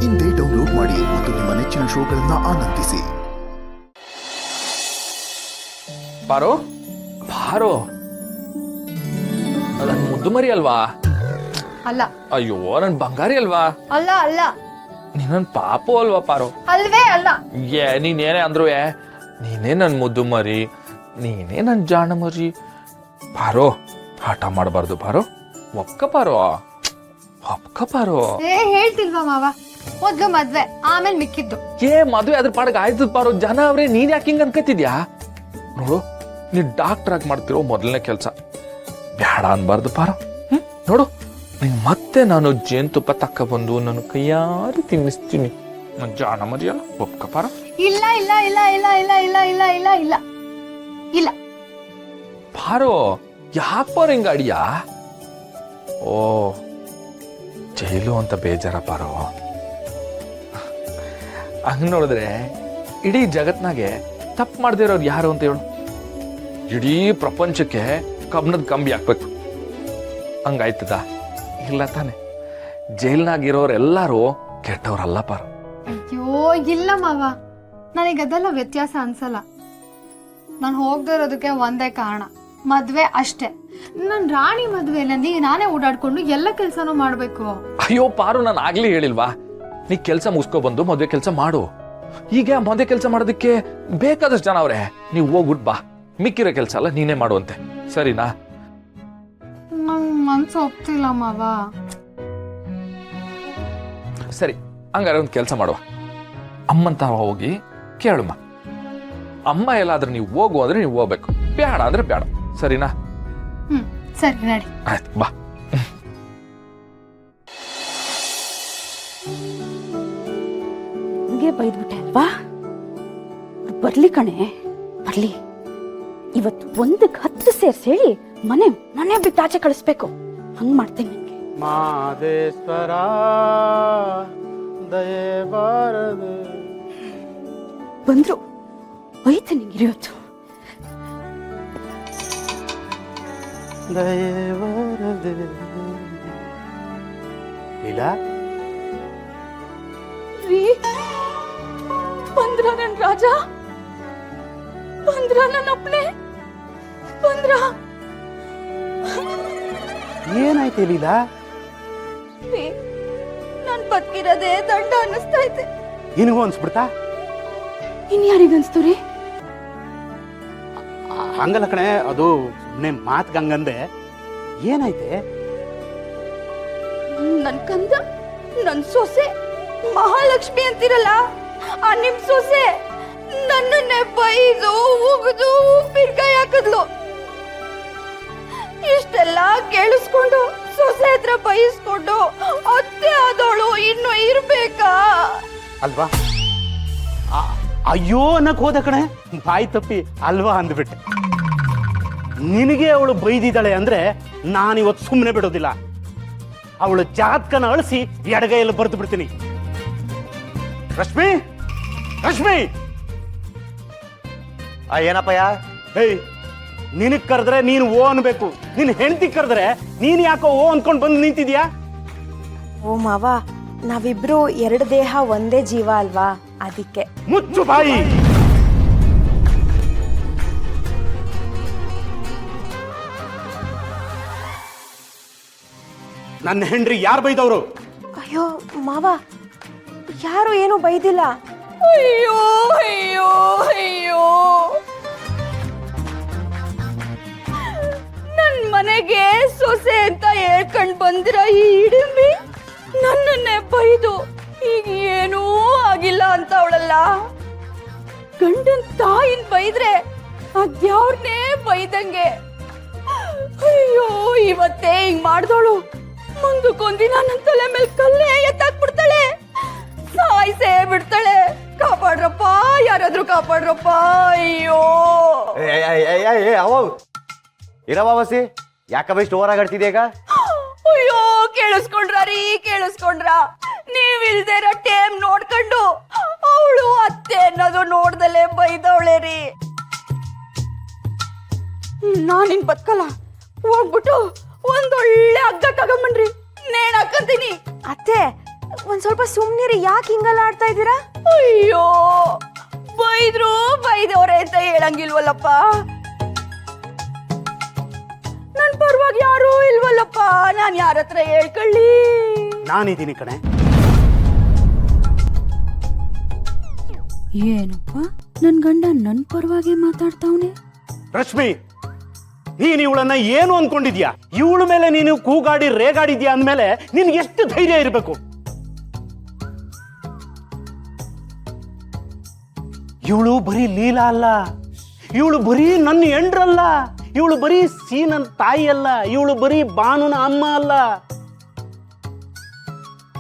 ಇಂದೇ ಡೌನ್ಲೋಡ್ ಮಾಡಿ ಮತ್ತು ನಿಮ್ಮ ನೆಚ್ಚಿನ ಶೋಗಳನ್ನ ಆನಂದಿಸಿ. ಪಾರೋ ಪಾರೋ ನನ್ ಮುದ್ದು ಮರಿ ಅಲ್ವಾ? ಅಲ್ಲ. ಅಯ್ಯೋ ನನ್ ಬಂಗಾರಿ ಅಲ್ವಾ? ಅಲ್ಲ ಅಲ್ಲ. ನೀನ್ ಪಾಪು ಅಲ್ವಾ ಪಾರೋ? ಅಲ್ವೇ ಅಲ್ಲ. ನೀನೇನೇ ಅಂದ್ರು ನೀನೇ ನನ್ ಮುದ್ದು ಮರಿ, ನೀನೇ ನನ್ ಜಾಣ ಮರಿ. ಪಾರೋ ಆಟ ಮಾಡಬಾರ್ದು ಪಾರೋ, ಒಪ್ಕ ಪಾರೋ, ಒಪ್ಕ ಪಾರೋ. ಹೇಳ್ತಿಲ್ವಾ ಮಾವ, ಮೊದ್ಲು ಮದ್ವೆ ಆಮೇಲೆ ಮಿಕ್ಕಿದ್ದು. ಮದ್ವೆ ಅದ್ರ ಪಾಡಕ್ ಆಯ್ತು ಪಾರೋ. ಜನ ಅವ್ರೆ ನೀನ್ ಯಾಕೆ ಹಿಂಗ್ ಅನ್ಕತಿದ್ಯಾ? ನೋಡು ನೀನ್ ಡಾಕ್ಟರ್ ಆಗಿ ಮಾಡ್ತಿರೋ ಮೊದಲನೇ ಕೆಲ್ಸ ಬ್ಯಾಡ ಅನ್ಬಾರ್ದು ಪಾರೋ. ನೋಡು ನಿಂಗ್ ಮತ್ತೆ ನಾನು ಜೇನುತುಪ್ಪ ತಕ್ಕ ಬಂದು ನಾನು ಕೈಯಾರಿ ತಿನ್ನಿಸ್ತೀನಿ. ನನ್ ಜಾಣ ಮರಿಯಲ್ಲ, ಒಪ್ಕ ಪಾರೋ. ಇಲ್ಲ ಇಲ್ಲ ಇಲ್ಲ ಇಲ್ಲ ಇಲ್ಲ ಇಲ್ಲ ಇಲ್ಲ ಇಲ್ಲ ಇಲ್ಲ ಇಲ್ಲ ಪಾರೋ. ಯಾಕೆ ಪಾರೋ ಹಿಂಗ ಅಡಿಯಾ? ಓ ಜೈಲು ಅಂತ ಬೇಜಾರ ಪಾರೋ. ಹಂಗ ನೋಡಿದ್ರೆ ಇಡೀ ಜಗತ್ನಾಗೆ ತಪ್ಪು ಮಾಡದೇ ಇರೋರು ಯಾರು ಅಂತ ಹೇಳು? ಇಡೀ ಪ್ರಪಂಚಕ್ಕೆ ಕಬ್ಣದ ಕಂಬಿ ಹಾಕ್ಬೇಕು, ಹಂಗಾಯ್ತದ? ಇಲ್ಲ ತಾನೆ. ಜೈಲ್ನಾಗಿರೋರೆಲ್ಲರೂ ಕೆಟ್ಟವ್ರಲ್ಲ ಪಾರೋ. ಅಯ್ಯೋ ಇಲ್ಲ ಮಾವ, ನನಗದೆಲ್ಲ ವ್ಯತ್ಯಾಸ ಅನ್ಸಲ್ಲ. ನಾನು ಹೋಗದೆ ಇರೋದಕ್ಕೆ ಒಂದೇ ಕಾರಣ, ಮದ್ವೆ ಅಷ್ಟೇ. ನನ್ ರಾಣಿ ಮದ್ವೆಯಲ್ಲಿ ನಾನೇ ಓಡಾಡ್ಕೊಂಡು ಎಲ್ಲ ಕೆಲ್ಸನೂ ಮಾಡ್ಬೇಕು. ಅಯ್ಯೋ ಪಾರು, ನಾನು ಆಗ್ಲೇ ಹೇಳಿಲ್ವಾ ನೀ ಕೆಲ್ಸ ಮುಗಿಸ್ಕೊ ಬಂದು ಮದ್ವೆ ಕೆಲ್ಸ ಮಾಡು. ಈಗ ಮದ್ವೆ ಕೆಲ್ಸ ಮಾಡೋದಕ್ಕೆ ಬೇಕಾದಷ್ಟು ಜನ ಅವ್ರೆ, ನೀವು ಹೋಗ್ಬಿಟ್ ಬಾ. ಮಿಕ್ಕಿರೋ ಕೆಲ್ಸ ಅಲ್ಲ ನೀನೇ ಮಾಡುವಂತೆ, ಸರಿನಾ? ನಂಗ್ ಮನ್ಸು ಒಪ್ತಿಲ್ಲ ಮಾವ. ಸರಿ ಹಂಗಾರೆ ಒಂದು ಕೆಲಸ ಮಾಡುವ, ಅಮ್ಮಂತ ಹೋಗಿ ಕೇಳುಮ್ಮ. ಅಮ್ಮ ಎಲ್ಲಾದ್ರೂ ನೀವು ಹೋಗು ಅಂದ್ರೆ ನೀವು ಹೋಗ್ಬೇಕು, ಬೇಡ ಅಂದ್ರೆ ಬೇಡ, ಸರಿನಾ? ಸರಿ ನಡಿ. ಆಯ್ತು ಬಾ. ಹಂಗೆ ಬೈದ್ಬಿಟ್ಟೆ ಅಲ್ವಾ? ಬರ್ಲಿ ಕಣೆ, ಬರ್ಲಿ. ಇವತ್ತು 1-10 ಸೇರ್ಸಿ ಹೇಳಿ ಮನೆ ಮನೆ ಬಿಟ್ಟು ಆಚೆ ಕಳಿಸ್ಬೇಕು. ಹಂಗ್ ಮಾಡ್ತೀನಿ ನಿನ್ಗೆ. ಮಾದೇಶ್ವರ ದಯೆ ಬಾರದೆ ಬಂದ್ರು ಬೈತೆ ನಿಂಗೆ ಇವತ್ತು. ದಯೆ ಬಾರದೆ ಇಲ್ಲ ಬಂದ್ರ ನನ್ ರಾಜ, ಬಂದ್ರ ನನ್ನ ಅಪ್ಪನೆ, ಬಂದ್ರ. ಏನಾಯ್ತು ಲೀಲಾ? ನಾನ್ ಬದುಕಿರೋದೇ ದಂಡ ಅನ್ನಿಸ್ತಾ ಐತೆ. ನಿನಗೂ ಅನ್ಸ್ಬಿಡ್ತಾ? ಇನ್ ಯಾರಿಗನ್ಸ್ತು ರೀ? ಹಂಗಲ್ಲ ಕಣೆ, ಅದು ಸುಮ್ಮನೆ ಮಾತ್ಗೆ ಹಂಗಂದೆ. ಏನಾಯ್ತೆ? ನನ್ ಕಂದ, ನನ್ ಸೊಸೆ ಮಹಾಲಕ್ಷ್ಮಿ ಅಂತಿರಲ್ಲ, ಆ ನಿಮ್ ಸೊಸೆ ನನ್ನನ್ನೇ ಬೈದು ಉಗಿದು ಉಪ್ಪಿನಕಾಯಿ ಹಾಕಿದ್ಲು. ಇಷ್ಟೆಲ್ಲ ಕೇಳಿಸ್ಕೊಂಡು ಸೊಸೆ ಹತ್ರ ಬೈಸ್ಕೊಂಡು ಅತ್ತೆ ಆದವಳು ಇನ್ನು ಇರ್ಬೇಕಾ? ಅಲ್ವಾ? ಅಯ್ಯೋ ಅನ್ನಕ್ ಹೋದ ಕಣೆ, ಬಾಯಿ ತಪ್ಪಿ ಅಲ್ವಾ ಅಂದ್ಬಿಟ್ಟೆ. ನಿನಗೆ ಅವಳು ಬೈದಿದ್ದಾಳೆ ಅಂದ್ರೆ ನಾನಿವತ್ತು ಸುಮ್ಮನೆ ಬಿಡೋದಿಲ್ಲ. ಅವಳು ಜಾತಕನ ಅಳಿಸಿ ಎಡಗೈಯಲ್ಲಿ ಬರೆದು ಬಿಡ್ತೀನಿ. ರಶ್ಮಿ, ರಶ್ಮಿ! ಏನಪ್ಪಯ್ಯ? ಹೇಯ್, ನಿನಗ್ ಕರೆದ್ರೆ ನೀನು ಓ ಅನ್ಬೇಕು, ನಿನ್ ಹೆಂಡತಿ ಕರೆದ್ರೆ ನೀನ್ ಯಾಕೋ ಓ ಅನ್ಕೊಂಡ್ ಬಂದು ನಿಂತಿದ್ಯಾ? ಓ ಮಾವ, ನಾವಿಬ್ರು 2 ದೇಹ ಒಂದೇ ಜೀವ ಅಲ್ವಾ, ಅದಕ್ಕೆ. ಮುಚ್ಚು ಬಾಯಿ! ನನ್ನ ಹೆಂಡ್ರಿ ಯಾರು ಬೈದವರು? ಅಯ್ಯೋ ಮಾವ, ಯಾರು ಏನೂ ಬೈದಿಲ್ಲ. ಅಯ್ಯೋ ಅಯ್ಯೋ ಅಯ್ಯೋ, ನನ್ ಮನೆಗೆ ಸೊಸೆ ಅಂತ ಹೇಳ್ಕೊಂಡ್ ಬಂದಿರ ಈ ಹಿಡಿಂಬಿ ನನ್ನನ್ನೇ ಬೈದು ಈಗ ಏನೂ ಆಗಿಲ್ಲ ಅಂತ ಅವಳಲ್ಲ. ಗಂಡನ್ ತಾಯಿನ್ ಬೈದ್ರೆ ಅದ್ಯಾವ್ರನ್ನೇ ಬೈದಂಗೆ. ಅಯ್ಯೋ, ಇವತ್ತೇ ಹಿಂಗ್ ಮಾಡ್ದೋಳು, ಮುಂದಕ್ಕೊಂದಿನ ನನ್ನ ತಲೆ ಮೇಲೆ ಕಲ್ಲೇ ಎತ್ತಾಕ್ಬಿಡ್ತಾಳೆ, ಸಾಯಿಸೇ ಬಿಡ್ತಾಳೆ. ಕಾಪಾಡ್ರಪ್ಪ, ಯಾರಾದ್ರೂ ಕಾಪಾಡ್ರಪ್ಪ. ಅಯ್ಯೋ ಅವ ಇರವಾಸಿ, ಯಾಕಮ್ಮ ಇಷ್ಟು ಓವರ್ ಆಗಾಡ್ತಿದ್ಯ ಈಗ? ಅಯ್ಯೋ, ಕೇಳಿಸ್ಕೊಂಡ್ರಿ, ಕೇಳಿಸ್ಕೊಂಡ್ರ? ನೀವಿಲ್ದೇ ಇರೋ ಟೇಮ್ ನೋಡ್ಕೊಂಡು ಅವಳು ಅತ್ತೆ ಅನ್ನೋದು ನೋಡ್ದಲೆ ಬೈದವಳೆ ರೀ. ನಾನಿನ್ ಬದುಕಲ್ಲ, ಹೋಗ್ಬಿಟ್ಟು ಒಂದೊಳ್ಳೆ ಹಗ್ಗ ತಗೊಂಬನ್ರಿ, ನೇಣ್ ಹಾಕಂತೀನಿ. ಅತ್ತೆ, ಒಂದ್ ಸ್ವಲ್ಪ ಸುಮ್ನಿರಿ, ಯಾಕೆ ಹಿಂಗೆಲ್ಲ ಆಡ್ತಾ ಇದ್ದೀರಾ? ಅಯ್ಯೋ, ಬೈದ್ರು ಬೈದವ್ರೆ ಅಂತ ಹೇಳಂಗಿಲ್ವಲ್ಲಪ್ಪ. ನನ್ ಪರವಾಗಿ ಯಾರೂ ಇಲ್ವಲ್ಲಪ್ಪ, ನಾನ್ ಯಾರ ಹತ್ರ ಹೇಳ್ಕೊಳ್ಳಿ? ನಾನಿದ್ದೀನಿ ಕಣೆ. ಏನಪ್ಪ, ನನ್ ಗಂಡ ನನ್ ಪರವಾಗಿ ಮಾತಾಡ್ತಾವನೆ? ರಶ್ಮಿ, ನೀನ್ ಇವಳನ್ನ ಏನು ಅನ್ಕೊಂಡಿದ್ಯಾ? ಇವಳ ಮೇಲೆ ನೀನು ಕೂಗಾಡಿ ರೇಗಾಡಿದ್ಯಾ ಅಂದ್ಮೇಲೆ ನಿನ್ಗೆ ಎಷ್ಟು ಧೈರ್ಯ ಇರಬೇಕು? ಇವಳು ಬರೀ ಲೀಲಾ ಅಲ್ಲ, ಇವಳು ಬರೀ ನನ್ನ ಎಂಡ್ರಲ್ಲ, ಇವಳು ಬರೀ ಸೀನನ್ ತಾಯಿ ಅಲ್ಲ, ಇವಳು ಬರೀ ಬಾನುನ ಅಮ್ಮ ಅಲ್ಲ,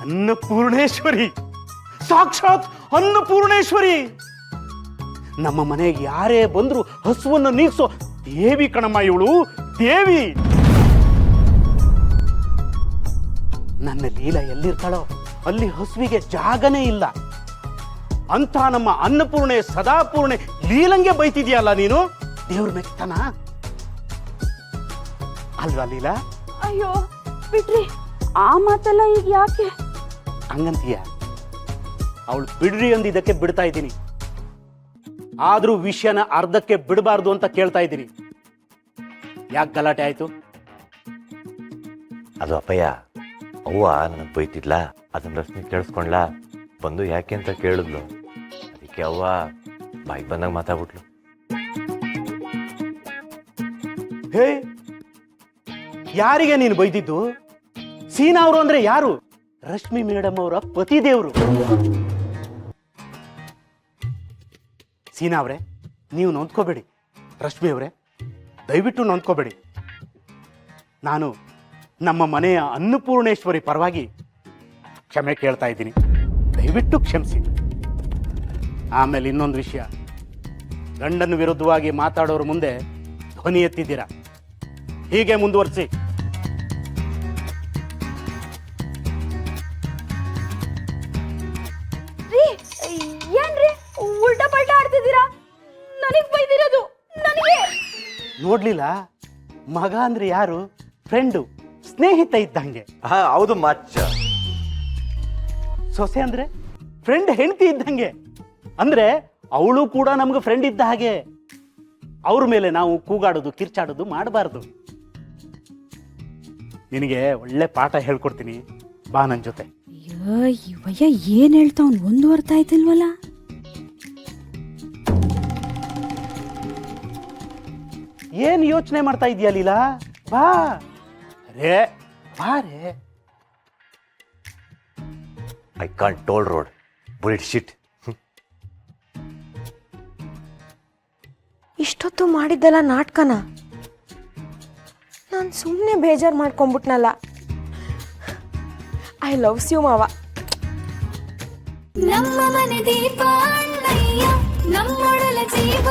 ಅನ್ನಪೂರ್ಣೇಶ್ವರಿ, ಸಾಕ್ಷಾತ್ ಅನ್ನಪೂರ್ಣೇಶ್ವರಿ. ನಮ್ಮ ಮನೆಗೆ ಯಾರೇ ಬಂದ್ರು ಹಸುವನ್ನು ನೀಗ್ಸೋ ದೇವಿ ಕಣಮ್ಮ ಇವಳು, ದೇವಿ. ನನ್ನ ಲೀಲಾ ಎಲ್ಲಿರ್ತಾಳೋ ಅಲ್ಲಿ ಹಸುವಿಗೆ ಜಾಗನೇ ಇಲ್ಲ. ಅಂತ ನಮ್ಮ ಅನ್ನಪೂರ್ಣೆ ಸದಾಪೂರ್ಣೆ ಲೀಲಂಗೆ ಬೈತಿದ್ಯಲ್ಲ ನೀನು, ದೇವ್ರ ಮೆಕ್ತಾನ ಅಲ್ವಾ ಲೀಲಾ? ಅಯ್ಯೋ ಬಿಡ್ರಿ, ಆ ಮಾತೆಲ್ಲ ಈಗ ಯಾಕೆ? ಹಂಗಂತೀಯ? ಅವಳು ಬಿಡ್ರಿ ಅಂದಿದ್ದಕ್ಕೆ ಬಿಡ್ತಾ ಇದ್ದೀನಿ, ಆದ್ರೂ ವಿಷಯನ ಅರ್ಧಕ್ಕೆ ಬಿಡಬಾರ್ದು ಅಂತ ಕೇಳ್ತಾ ಇದ್ದೀನಿ. ಯಾಕೆ ಗಲಾಟೆ ಆಯ್ತು? ಅದು ಅಪ್ಪಯ್ಯ, ಅವ್ವ ನನಗೆ ಬೈತಿದ್ಲ, ಅದನ್ನ ರಶ್ಮಿ ಕೇಳಿಸ್ಕೊಂಡ್ಲ, ಬಂದು ಯಾಕೆ ಅಂತ ಕೇಳಿದ್ಲು, ಅದಕ್ಕೆ ಅವ್ವ ಬಾಯಿಗೆ ಬಂದಾಗ ಮಾತಾಡ್ಬಿಟ್ಲು. ಹೇ, ಯಾರಿಗೆ ನೀನು ಬೈದಿದ್ದು? ಸೀನಾ ಅವರು ಅಂದ್ರೆ ಯಾರು? ರಶ್ಮಿ ಮೇಡಮ್ ಅವರ ಪತಿ ದೇವರು. ಸೀನಾ ಅವರೇ, ನೀವು ನೊಂದ್ಕೋಬೇಡಿ. ರಶ್ಮಿ ಅವರೇ, ದಯವಿಟ್ಟು ನೊಂದ್ಕೋಬೇಡಿ. ನಾನು ನಮ್ಮ ಮನೆಯ ಅನ್ನಪೂರ್ಣೇಶ್ವರಿ ಪರವಾಗಿ ಕ್ಷಮೆ ಕೇಳ್ತಾ ಇದ್ದೀನಿ, ದಯವಿಟ್ಟು ಕ್ಷಮಿಸಿ. ಆಮೇಲೆ ಇನ್ನೊಂದು ವಿಷಯ, ಗಂಡನ ವಿರುದ್ಧವಾಗಿ ಮಾತಾಡೋರ ಮುಂದೆ ಧ್ವನಿ ಎತ್ತಿದ್ದೀರಾ, ಹೀಗೆ ಮುಂದುವರಿಸಿ. ಏನ್ರಿ ಉಲ್ಟಾ ಪಲ್ಟಾ ಆಡ್ತಿದ್ದೀರಾ? ನನಗ್ ಬೈದಿರೋದು ನನಗೆ. ನೋಡ್ಲಿಲ್ಲ, ಮಗ ಅಂದ್ರೆ ಯಾರು? ಫ್ರೆಂಡು, ಸ್ನೇಹಿತ ಇದ್ದಂಗೆ. ಹೌದು ಮಚ್ಚ. ಸೊಸೆ ಅಂದ್ರೆ ಫ್ರೆಂಡ್, ಹೆಂಡತಿ ಇದ್ದಂಗೆ. ಅಂದ್ರೆ ಅವಳು ಕೂಡ ನಮ್ಗೆ ಫ್ರೆಂಡ್ ಇದ್ದ ಹಾಗೆ. ಅವ್ರ ಮೇಲೆ ನಾವು ಕೂಗಾಡೋದು ಕಿರ್ಚಾಡೋದು ಮಾಡಬಾರ್ದು. ನಿನಗೆ ಒಳ್ಳೆ ಪಾಠ ಹೇಳ್ಕೊಡ್ತೀನಿ, ಬಾ ನನ್ನ ಜೊತೆ. ಅಯ್ಯೋ, ಇವಯ್ಯ ಏನ್ ಹೇಳ್ತಾವ್ನು ಒಂದು ಅರ್ಥ ಆಯ್ತಿಲ್ವಲ್ಲ. ಏನ್ ಯೋಚನೆ ಮಾಡ್ತಾ ಇದೀಯ ಲೀಲಾ? ಬಾ ರೇ, ಬಾ ರೇ. ಐ ಕಾಂಟ್ ಟೋಲ್ ರೋಡ್ ಬುಲ್ಟ್ ಶಿಟ್. ಇಷ್ಟೊತ್ತು ಮಾಡಿದ್ದೆಲ್ಲ ನಾಟಕನ? ನಾನು ಸುಮ್ಮನೆ ಬೇಜಾರು ಮಾಡ್ಕೊಂಡ್ಬಿಟ್ನಲ್ಲ. ಐ ಲವ್ಸ್ ಯು ಮಾವ. ನಮ್ಮ ಮನೆ ದೀಪ ಅಣ್ಣಯ್ಯ, ನಮ್ಮೊಡಲ ಜೀವ